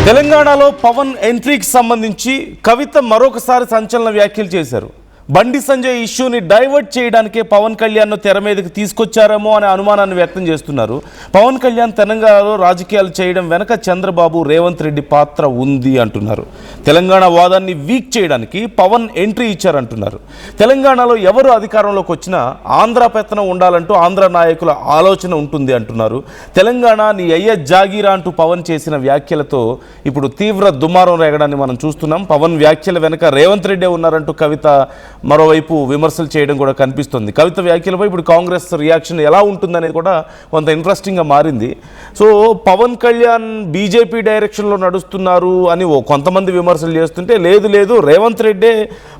తెలంగాణలో పవన్ ఎంట్రీకి సంబంధించి కవిత మరొకసారి సంచలన వ్యాఖ్యలు చేశారు. బండి సంజయ్ ఇష్యూని డైవర్ట్ చేయడానికే పవన్ కళ్యాణ్ను తెర మీదకి తీసుకొచ్చారేమో అనే అనుమానాన్ని వ్యక్తం చేస్తున్నారు. పవన్ కళ్యాణ్ తెలంగాణలో రాజకీయాలు చేయడం వెనక చంద్రబాబు, రేవంత్ రెడ్డి పాత్ర ఉంది అంటున్నారు. తెలంగాణ వాదాన్ని వీక్ చేయడానికి పవన్ ఎంట్రీ ఇచ్చారంటున్నారు. తెలంగాణలో ఎవరు అధికారంలోకి వచ్చినా ఆంధ్ర పెత్తనం ఉండాలంటూ ఆంధ్ర నాయకుల ఆలోచన ఉంటుంది అంటున్నారు. తెలంగాణ నీ అయ్య జాగీరా అంటూ పవన్ చేసిన వ్యాఖ్యలతో ఇప్పుడు తీవ్ర దుమారం రేగడాన్ని మనం చూస్తున్నాం. పవన్ వ్యాఖ్యల వెనక రేవంత్ రెడ్డి ఉన్నారంటూ కవిత మరోవైపు విమర్శలు చేయడం కూడా కనిపిస్తుంది. కవిత వ్యాఖ్యలపై ఇప్పుడు కాంగ్రెస్ రియాక్షన్ ఎలా ఉంటుందనేది కూడా కొంత ఇంట్రెస్టింగ్గా మారింది. సో పవన్ కళ్యాణ్ బీజేపీ డైరెక్షన్లో నడుస్తున్నారు అని కొంతమంది విమర్శలు చేస్తుంటే, లేదు రేవంత్ రెడ్డే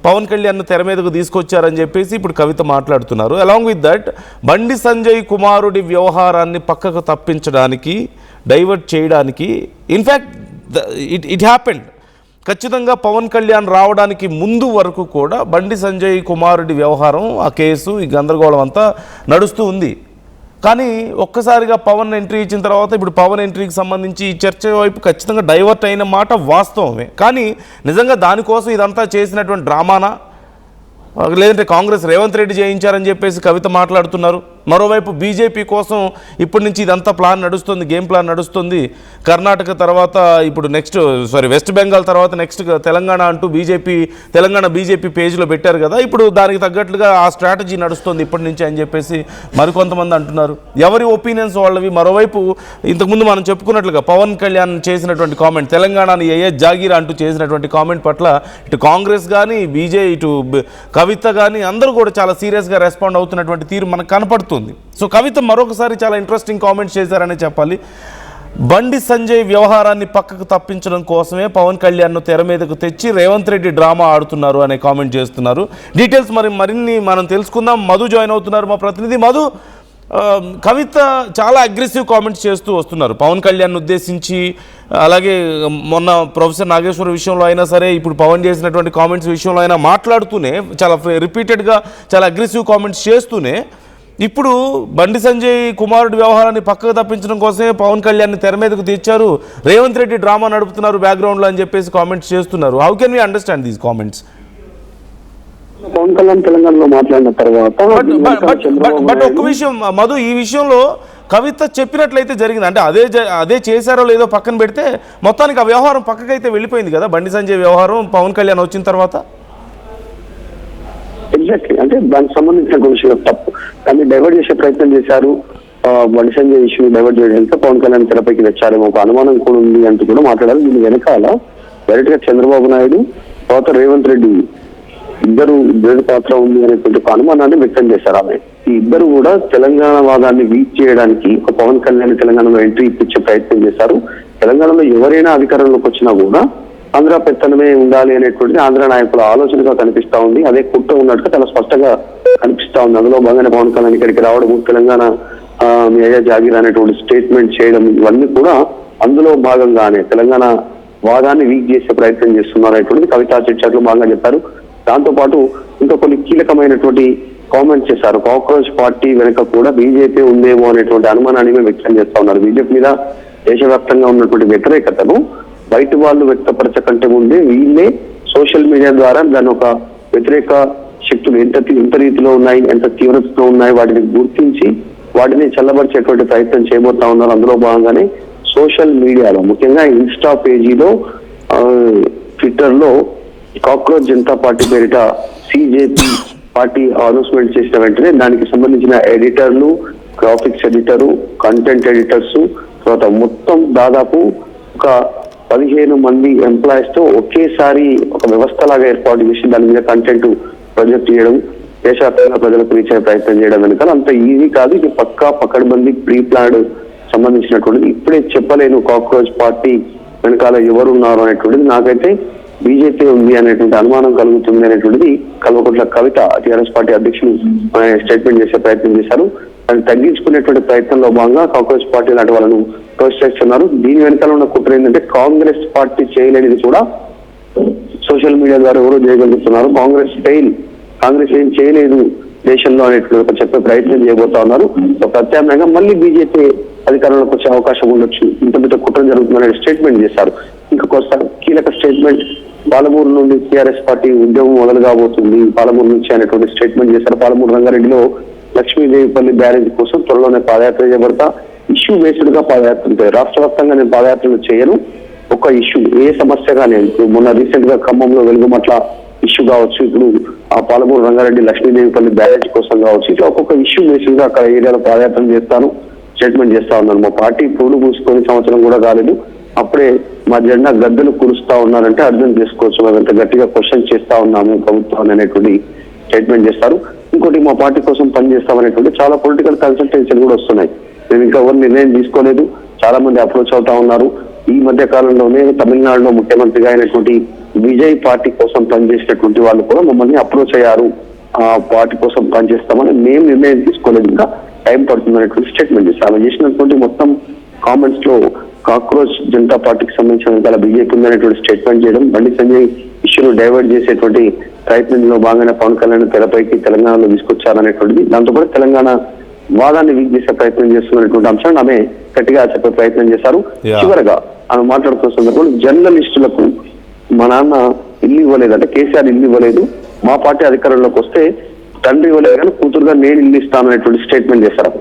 పవన్ కళ్యాణ్ను తెర మీదకు తీసుకొచ్చారని చెప్పేసి ఇప్పుడు కవిత మాట్లాడుతున్నారు. Along with that Bandi Sanjay కుమారుడి వ్యవహారాన్ని పక్కకు తప్పించడానికి, డైవర్ట్ చేయడానికి, ఇన్ఫ్యాక్ట్ ఇట్ హ్యాపెండ్. ఖచ్చితంగా పవన్ కళ్యాణ్ రావడానికి ముందు వరకు కూడా బండి సంజయ్ కుమారుడి వ్యవహారం, ఆ కేసు, ఈ గందరగోళం అంతా నడుస్తూ ఉంది. కానీ ఒక్కసారిగా పవన్ ఎంట్రీ ఇచ్చిన తర్వాత ఇప్పుడు పవన్ ఎంట్రీకి సంబంధించి ఈ చర్చ వైపు ఖచ్చితంగా డైవర్ట్ అయిన మాట వాస్తవమే. కానీ నిజంగా దానికోసం ఇదంతా చేసినటువంటి డ్రామానా, లేదంటే కాంగ్రెస్ రేవంత్ రెడ్డి చేయించారని చెప్పేసి కవిత మాట్లాడుతున్నారు. మరోవైపు బీజేపీ కోసం ఇప్పటి నుంచి ఇదంతా ప్లాన్ నడుస్తుంది, గేమ్ ప్లాన్ నడుస్తుంది. కర్ణాటక తర్వాత ఇప్పుడు వెస్ట్ బెంగాల్ తర్వాత నెక్స్ట్ తెలంగాణ అంటూ తెలంగాణ బీజేపీ పేజీలో పెట్టారు కదా, ఇప్పుడు దానికి తగ్గట్లుగా ఆ స్ట్రాటజీ నడుస్తుంది ఇప్పటి నుంచి అని చెప్పేసి మరికొంతమంది అంటున్నారు. ఎవరి ఒపీనియన్స్ వాళ్ళవి. మరోవైపు ఇంతకుముందు మనం చెప్పుకున్నట్లుగా పవన్ కళ్యాణ్ చేసినటువంటి కామెంట్, తెలంగాణని ఏ జాగీరా అంటూ చేసినటువంటి కామెంట్ పట్ల ఇటు కాంగ్రెస్ కానీ, ఇటు కవిత కానీ అందరూ కూడా చాలా సీరియస్గా రెస్పాండ్ అవుతున్నటువంటి తీరు మనకు కనపడుతుంది. సో కవిత మరొకసారి చాలా ఇంట్రెస్టింగ్ కామెంట్స్ చేశారనే చెప్పాలి. బండి సంజయ్ వ్యవహారాన్ని పక్కకు తప్పించడం కోసమే పవన్ కళ్యాణ్ను తెర మీదకు తెచ్చి రేవంత్ రెడ్డి డ్రామా ఆడుతున్నారు అనే కామెంట్ చేస్తున్నారు. డీటెయిల్స్ మరిన్ని మనం తెలుసుకుందాం. మధు జాయిన్ అవుతున్నారు, మా ప్రతినిధి మధు. కవిత చాలా అగ్రెసివ్ కామెంట్స్ చేస్తూ వస్తున్నారు పవన్ కళ్యాణ్ ఉద్దేశించి. అలాగే మొన్న ప్రొఫెసర్ నాగేశ్వర విషయంలో అయినా సరే, ఇప్పుడు పవన్ చేసినటువంటి కామెంట్స్ విషయంలో అయినా మాట్లాడుతూనే చాలా రిపీటెడ్గా చాలా అగ్రెసివ్ కామెంట్స్ చేస్తూనే ఇప్పుడు బండి సంజయ్ కుమారుడి వ్యవహారాన్ని పక్కకు తప్పించడం కోసమే పవన్ కళ్యాణ్ని తెర మీదకు తెచ్చారు, రేవంత్ రెడ్డి డ్రామా నడుపుతున్నారు బ్యాక్గ్రౌండ్లో అని చెప్పేసి కామెంట్స్ చేస్తున్నారు. How can we understand these comments? Pawan Kalyan తెలంగాణలో మాట్లాడిన తర్వాత బట్ ఒక్క విషయం మధు, ఈ విషయంలో కవిత చెప్పినట్లయితే జరిగింది అంటే అదే చేశారో లేదో పక్కన పెడితే మొత్తానికి ఆ వ్యవహారం పక్కకైతే వెళ్ళిపోయింది కదా, బండి సంజయ్ వ్యవహారం పవన్ కళ్యాణ్ వచ్చిన తర్వాత. ఎగ్జాక్ట్లీ, అంటే దానికి సంబంధించిన విషయం తప్పు, కానీ డైవర్ట్ చేసే ప్రయత్నం చేశారు. బండి సంజయ్ ఇష్యూ డైవర్ట్ చేయడానికి పవన్ కళ్యాణ్ తెరపైకి తెచ్చారేమో ఒక అనుమానం కూడా ఉంది అంటూ కూడా మాట్లాడారు. దీని వెనకాల డైరెక్ట్ గా చంద్రబాబు నాయుడు తర్వాత రేవంత్ రెడ్డి ఇద్దరు పాత్ర ఉంది అనేటువంటి ఒక అనుమానాన్ని వ్యక్తం చేశారు. ఆమె ఈ ఇద్దరు కూడా తెలంగాణ వాదాన్ని వీక్ చేయడానికి ఒక పవన్ కళ్యాణ్ తెలంగాణలో ఎంట్రీ ఇప్పించే ప్రయత్నం చేశారు. తెలంగాణలో ఎవరైనా అధికారంలోకి వచ్చినా కూడా ఆంధ్ర పెత్తనమే ఉండాలి అనేటువంటిది ఆంధ్ర నాయకుల ఆలోచనగా కనిపిస్తా ఉంది. అదే కుట్ర ఉన్నట్టుగా చాలా స్పష్టంగా కనిపిస్తా ఉంది. అందులో భాగంగానే పవన్ కళ్యాణ్ ఇక్కడికి రావడం, తెలంగాణ మీ అయ్యా జాగీరా అనేటువంటి స్టేట్మెంట్ చేయడం, ఇవన్నీ కూడా అందులో భాగంగానే తెలంగాణ వాదాన్ని వీక్ చేసే ప్రయత్నం చేస్తున్నారు అనేటువంటిది కవితా చర్చలో భాగంగా చెప్పారు. దాంతో పాటు ఇంకా కొన్ని కీలకమైనటువంటి కామెంట్స్ చేశారు. కాక్రోచ్ పార్టీ వెనుక కూడా బీజేపీ ఉందేమో అనేటువంటి అనుమానాన్ని వ్యక్తం చేస్తా ఉన్నారు. బీజేపీ మీద దేశవ్యాప్తంగా ఉన్నటువంటి వ్యతిరేకతను బయట వాళ్ళు వ్యక్తపరచకంటే ముందే వీళ్ళే సోషల్ మీడియా ద్వారా దాని ఒక వ్యతిరేక శక్తులు ఎంత రీతిలో ఉన్నాయి, ఎంత తీవ్రతలో ఉన్నాయి వాటిని గుర్తించి వాటిని చల్లబరిచేటువంటి ప్రయత్నం చేయబోతా ఉన్నారు. అందులో భాగంగానే సోషల్ మీడియాలో ముఖ్యంగా ఇన్స్టా పేజీలో, ట్విట్టర్ లో కాక్రోచ్ జనతా పార్టీ పేరిట సిజేపీ పార్టీ అనౌన్స్మెంట్ చేసిన వెంటనే దానికి సంబంధించిన ఎడిటర్లు, గ్రాఫిక్స్ ఎడిటరు, కంటెంట్ ఎడిటర్స్, తర్వాత మొత్తం దాదాపు ఒక 15 మంది ఎంప్లాయీస్ తో ఒకేసారి ఒక వ్యవస్థ లాగా ఏర్పాటు చేసి దాని మీద కంటెంట్ ప్రొజెక్ట్ చేయడం, దేశవ్యాప్తంగా ప్రజలకు రీచ్ అయ్యే ప్రయత్నం చేయడం వెనకాల అంత ఈజీ కాదు. ఇది పకడ్బందీ ప్రీ ప్లాన్ సంబంధించినటువంటిది. ఇప్పుడే చెప్పలేను కాక్రోచ్ పార్టీ వెనకాల ఎవరున్నారు అనేటువంటిది. నాకైతే బీజేపీ ఉంది అనేటువంటి అనుమానం కలుగుతుంది అనేటువంటిది కల్వకుంట్ల కవిత టీఆర్ఎస్ పార్టీ అధ్యక్షులు స్టేట్మెంట్ చేసే ప్రయత్నం చేశారు. దాన్ని తగ్గించుకునేటువంటి ప్రయత్నంలో భాగంగా కాంగ్రెస్ పార్టీ లాంటి వాళ్ళను ప్రోత్సహిస్తున్నారు. దీని వెనకాల ఉన్న కుట్ర ఏంటంటే కాంగ్రెస్ పార్టీ చేయలేనిది కూడా సోషల్ మీడియా ద్వారా ఎవరో చేయగలుగుతున్నారు. కాంగ్రెస్ ఏం చేయలేదు దేశంలో అనేటువంటి చెప్పే ప్రయత్నం చేయబోతా ఉన్నారు. ప్రత్యామ్నాయంగా మళ్ళీ బీజేపీ అధికారంలోకి వచ్చే అవకాశం ఉండొచ్చు, ఇంత పెద్ద కుట్ర జరుగుతుందనే స్టేట్మెంట్ చేశారు. ఇంకా కొత్త కీలక స్టేట్మెంట్ పాలమూరు నుండి టీఆర్ఎస్ పార్టీ ఉద్యమం మొదలు కాబోతుంది పాలమూరు నుంచి అనేటువంటి స్టేట్మెంట్ చేశారు. పాలమూరు రంగారెడ్డిలో లక్ష్మీదేవిపల్లి బ్యారేజ్ కోసం త్వరలోనే పాదయాత్ర చేయబడతా. ఇష్యూ బేస్డ్ గా పాదయాత్ర ఉంటాయి. రాష్ట్ర వ్యాప్తంగా నేను పాదయాత్రలు చేయను. ఒక ఇష్యూ ఏ సమస్యగా నేను మొన్న రీసెంట్ గా ఖమ్మంలో వెలుగుమట్ల ఇష్యూ కావచ్చు, ఇప్పుడు ఆ పాలమూరు రంగారెడ్డి లక్ష్మీదేవిపల్లి బ్యారేజ్ కోసం కావచ్చు, ఇట్లా ఒక్కొక్క ఇష్యూ బేస్డ్ గా అక్కడ ఏరియాలో పాదయాత్ర చేస్తాను, స్టేట్మెంట్ చేస్తా ఉన్నాను. మా పార్టీ పూలు పూసుకొని సంవత్సరం కూడా కాలేదు, అప్పుడే మా జెండా గద్దెలు కురుస్తా ఉన్నారంటే అర్థం చేసుకోవచ్చు. మేము ఎంత గట్టిగా క్వశ్చన్ చేస్తా ఉన్నాము ప్రభుత్వాన్ని అనేటువంటి స్టేట్మెంట్ చేస్తారు. ఇంకోటి మా పార్టీ కోసం పనిచేస్తామనేటువంటి చాలా పొలిటికల్ కన్సల్టెన్సీలు కూడా వస్తున్నాయి. మేము ఇంకా ఎవరు నిర్ణయం తీసుకోలేదు, చాలా మంది అప్రోచ్ అవుతా ఉన్నారు. ఈ మధ్య కాలంలోనే తమిళనాడులో ముఖ్యమంత్రిగా అయినటువంటి విజయ్ పార్టీ కోసం పనిచేసినటువంటి వాళ్ళు కూడా మమ్మల్ని అప్రోచ్ అయ్యారు, ఆ పార్టీ కోసం పనిచేస్తామని. మేము నిర్ణయం తీసుకోలేదు, ఇంకా టైం పడుతుంది అనేటువంటి స్టేట్మెంట్ చేస్తారు. ఆమె చేసినటువంటి మొత్తం కామెంట్స్ లో కాక్రోచ్ జనతా పార్టీకి సంబంధించిన బీజేపీ ఉందనేటువంటి స్టేట్మెంట్ చేయడం, బండి సంజయ్ ఇష్యూను డైవర్ట్ చేసేటువంటి ప్రయత్నంలో భాగంగా పవన్ కళ్యాణ్ తెరపైకి తెలంగాణలో తీసుకొచ్చారనేటువంటిది, దాంతోపాటు తెలంగాణ వాదాన్ని వీక్ చేసే ప్రయత్నం చేస్తున్నటువంటి అంశాన్ని ఆమె గట్టిగా చెప్పే ప్రయత్నం చేశారు. చివరగా ఆమె మాట్లాడుతున్న సందర్భంలో జర్నలిస్టులకు మా నాన్న ఇల్లు ఇవ్వలేదు, అంటే కేసీఆర్ ఇల్లు ఇవ్వలేదు, మా పార్టీ అధికారంలోకి వస్తే తండ్రి ఇవ్వలేదు కానీ కూతురుగా నేను ఇల్లు ఇస్తాను అనేటువంటి స్టేట్మెంట్ చేశారు.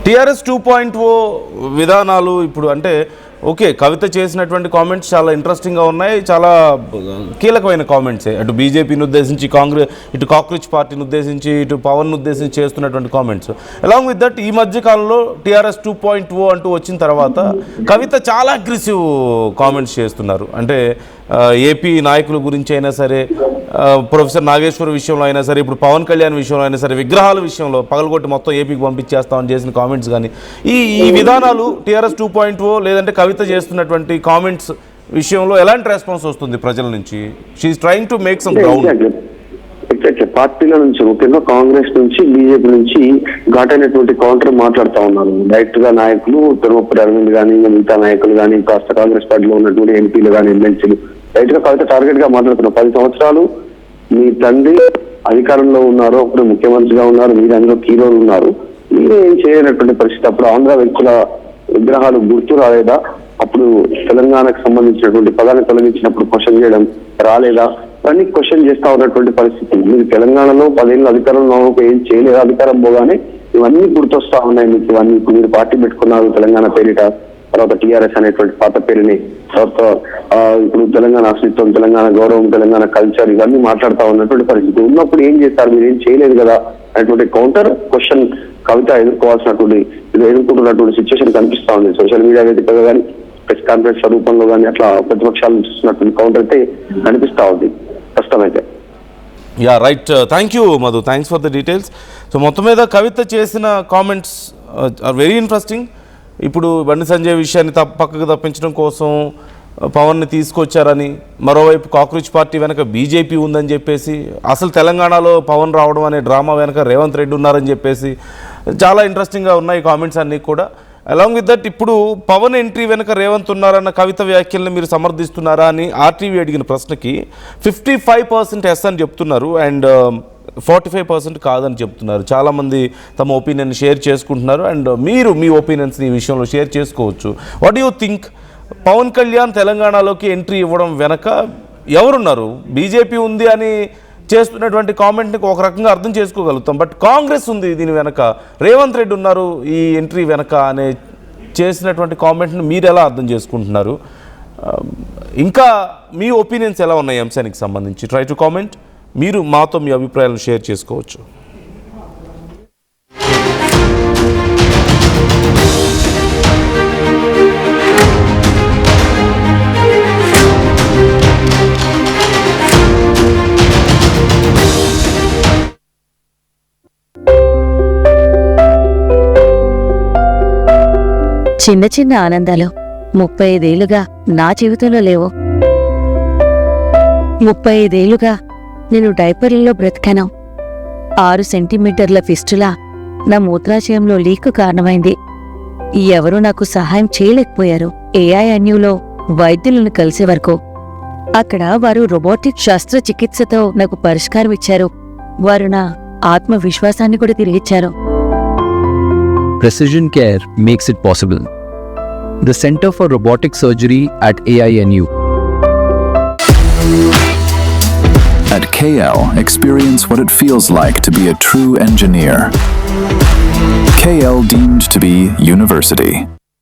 టీఆర్ఎస్ 2.0 విధానాలు ఇప్పుడు అంటే ఓకే, కవిత చేసినటువంటి కామెంట్స్ చాలా ఇంట్రెస్టింగ్గా ఉన్నాయి, చాలా కీలకమైన కామెంట్సే. అటు బీజేపీని ఉద్దేశించి ఇటు కాక్రోచ్ పార్టీని ఉద్దేశించి, ఇటు పవన్ ఉద్దేశించి చేస్తున్నటువంటి కామెంట్స్. అలాంగ్ విత్ దట్ ఈ మధ్య కాలంలో టీఆర్ఎస్ 2.0 అంటూ వచ్చిన తర్వాత కవిత చాలా అగ్రెసివ్ కామెంట్స్ చేస్తున్నారు. అంటే ఏపీ నాయకుల గురించి అయినా సరే, ప్రొఫెసర్ నాగేశ్వర్ విషయంలో అయినా సరే, ఇప్పుడు పవన్ కళ్యాణ్ విషయంలో అయినా సరే, విగ్రహాల విషయంలో పగలగొట్టి మొత్తం ఏపీకి పంపించేస్తామని చేసిన కామెంట్స్ కానీ, ఈ విధానాలు టీఆర్ఎస్ 2.0 లేదంటే కవిత చేస్తున్నటువంటి కామెంట్స్ విషయంలో ఎలాంటి రెస్పాన్స్ వస్తుంది ప్రజల నుంచి? She's trying to make some ground. Exactly పార్టీల నుంచి, ముఖ్యంగా కాంగ్రెస్ నుంచి, బీజేపీ నుంచి ఘాటైనటువంటి కౌంటర్ మాట్లాడుతూ ఉన్నారు. డైరెక్ట్ గా నాయకులు తిరుమల అరవింద్ కానీ, మిగతా నాయకులు కానీ, కాస్త కాంగ్రెస్ పార్టీలో ఉన్నటువంటి ఎంపీలు కానీ, ఎమ్మెల్సీలు డైరెక్ట్ గా కవిత టార్గెట్ గా మాట్లాడుతున్నారు. 10 సంవత్సరాలు మీ తండ్రి అధికారంలో ఉన్నారు, అప్పుడు ముఖ్యమంత్రిగా ఉన్నారు, మీరు అందులో కీరోలు ఉన్నారు, మీరే ఏం చేయనటువంటి పరిస్థితి. అప్పుడు ఆంధ్ర వ్యక్తుల విగ్రహాలు గుర్తు రాలేదా? అప్పుడు తెలంగాణకు సంబంధించినటువంటి పదాన్ని తొలగించినప్పుడు క్వశ్చన్ చేయడం రాలేదా? ఇవన్నీ క్వశ్చన్ చేస్తా ఉన్నటువంటి పరిస్థితి. మీరు తెలంగాణలో 10 ఏళ్ళు అధికారంలో ఏం చేయలేదు, అధికారం పోగానే ఇవన్నీ గుర్తొస్తా ఉన్నాయి మీకు. ఇవన్నీ ఇప్పుడు మీరు పార్టీ పెట్టుకున్నారు తెలంగాణ పేరిట, తర్వాత టీఆర్ఎస్ అనేటువంటి పాత పేరుని, తర్వాత ఇప్పుడు తెలంగాణ అస్తిత్వం, తెలంగాణ గౌరవం, తెలంగాణ కల్చర్, ఇవన్నీ మాట్లాడుతూ ఉన్నటువంటి పరిస్థితి ఉన్నప్పుడు ఏం చేస్తారు, మీరు ఏం చేయలేదు కదా అనేటువంటి కౌంటర్ క్వశ్చన్ కవిత ఎదుర్కొంటున్నటువంటి సిచ్యువేషన్ కనిపిస్తా ఉంది. సోషల్ మీడియా వేదికగా కానీ, ప్రెస్ కాన్ఫరెన్స్ రూపంలో కానీ అట్లా ప్రతిపక్షాలు చూస్తున్నటువంటి కౌంటర్ అయితే కనిపిస్తా ఉంది కష్టమైతే. Yeah right, thank you Madhu, thanks for the details. So మొత్తం మీద కవిత చేసిన కామెంట్స్ ఆర్ వెరీ ఇంట్రెస్టింగ్. ఇప్పుడు బండి సంజయ్ విషయాన్ని పక్కకు తప్పించడం కోసం పవన్ని తీసుకొచ్చారని, మరోవైపు కాక్రోచ్ పార్టీ వెనక బీజేపీ ఉందని చెప్పేసి, అసలు తెలంగాణలో పవన్ రావడం అనే డ్రామా వెనక రేవంత్ రెడ్డి ఉన్నారని చెప్పేసి చాలా ఇంట్రెస్టింగ్గా ఉన్నాయి కామెంట్స్ అన్నీ కూడా. అలాంగ్ విత్ దట్ ఇప్పుడు పవన్ ఎంట్రీ వెనక రేవంత్ ఉన్నారన్న కవిత వ్యాఖ్యల్ని మీరు సమర్థిస్తున్నారా అని ఆర్టీవీ అడిగిన ప్రశ్నకి 55% ఎస్ అని చెప్తున్నారు అండ్ 45% కాదని చెప్తున్నారు. చాలామంది తమ ఒపీనియన్ షేర్ చేసుకుంటున్నారు అండ్ మీరు మీ ఒపీనియన్స్ని ఈ విషయంలో షేర్ చేసుకోవచ్చు. What you think? Pawan Kalyan తెలంగాణలోకి ఎంట్రీ ఇవ్వడం వెనక ఎవరున్నారు? బీజేపీ ఉంది అని చేస్తున్నటువంటి కామెంట్ని ఒక రకంగా అర్థం చేసుకోగలుగుతాం, బట్ కాంగ్రెస్ ఉంది దీని వెనక, రేవంత్ రెడ్డి ఉన్నారు ఈ ఎంట్రీ వెనక అనే చేసినటువంటి కామెంట్ని మీరు ఎలా అర్థం చేసుకుంటున్నారు? ఇంకా మీ ఒపీనియన్స్ ఎలా ఉన్నాయి అంశానికి సంబంధించి? Try to comment. మీరు మాతో మీ అభిప్రాయాలను షేర్ చేసుకోవచ్చు. చిన్న చిన్న ఆనందాలు 35 ఏళ్లుగా నా జీవితంలో లేవు. 35 ఏళ్లుగా నేను డైపర్లలో బ్రతికాను. 6 సెంటీమీటర్ల ఫిస్టులా నా మూత్రాశయంలో లీక్ కారణమైంది. ఎవరూ నాకు సహాయం చేయలేకపోయారు. ఏఐఎన్యూలో వైద్యులను కలిసే వరకు. అక్కడ వారు రోబోటిక్ శస్త్రచికిత్సతో నాకు పరిష్కారం ఇచ్చారు. వారు నా ఆత్మవిశ్వాసాన్ని కూడా తిరిగిచ్చారు. Precision care makes it possible. the Center for Robotic Surgery at AINU. At KL, experience what it feels like to be a true engineer. KL deemed to be university.